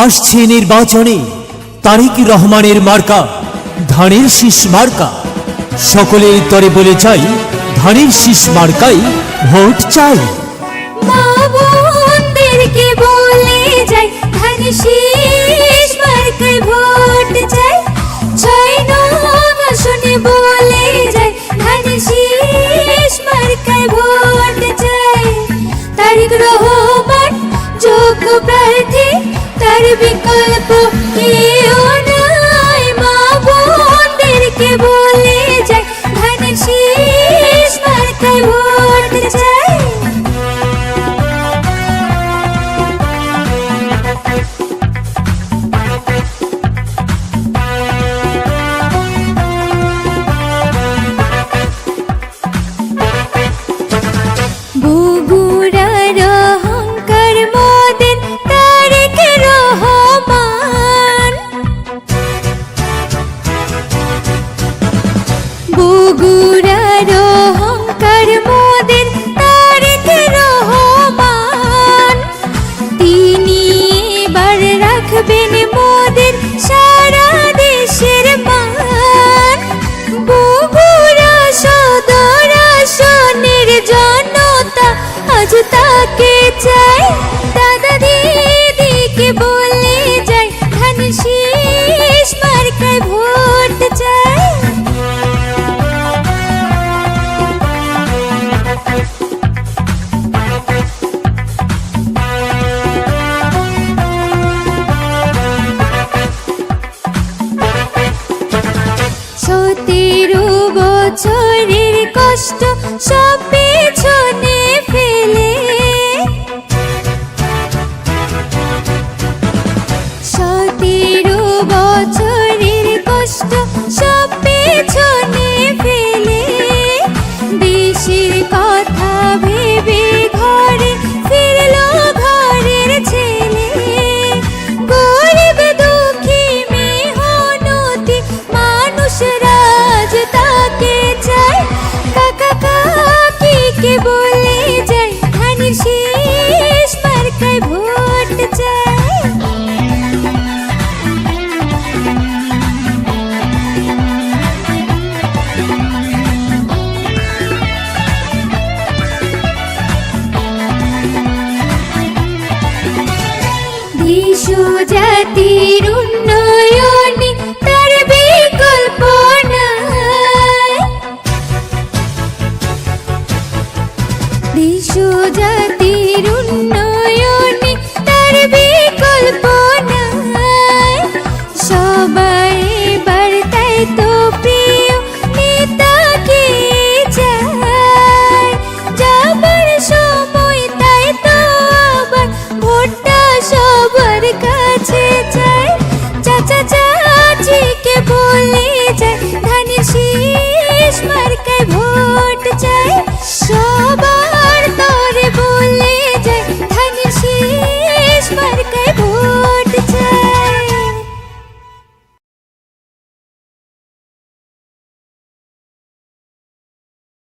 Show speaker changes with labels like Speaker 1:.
Speaker 1: আসছে নির্বাচনে তারেক রহমানের মার্কা ধানের শীষ মার্কা। সকলের তরে বলে চাই ধানের শীষ মার্কাই ভোট চাই।
Speaker 2: মা বোনদেরকে বলে যাই ধানের শীষ মার্কায় ভোট চাই। 6 নং আসনে বলে যাই ধানের শীষ মার্কায় ভোট চাই। তারেক রহমান যোগ্য প্রার্থী, তার বিকল্প কেউ নাই। মা বোনদেরকে বলে যাই ধানের শীষ মার্কায় ভোট চাই। বগুড়ার অহংকার মোদের তারেক রহমান। বগুড়ার অহংকার মোদের তারেক রহমান। তিনি এবার রাখবেন মোদের সারা দেশের মান। বগুড়া সদর আসনের জনতা আজ তাকে চাই। দাদা দিদিকে বলে যাই ধানের শীষ মার্কায় ভোট চাই। সতেরো বছরের কষ্ট সব পেছনে ফেলে, 17 বছরের কষ্ট সব পেছনে ফেলে, দেশের কথা ভেবে ঘরে ফিরলো ঘরের ছেলে। গরিব দুঃখী মেহনতি মানুষরা আজ তাকে চাই। কাকা কাকিকে বলে যাই ধানের শীষ মার্কায় ভোট চাই। দেশ জাতি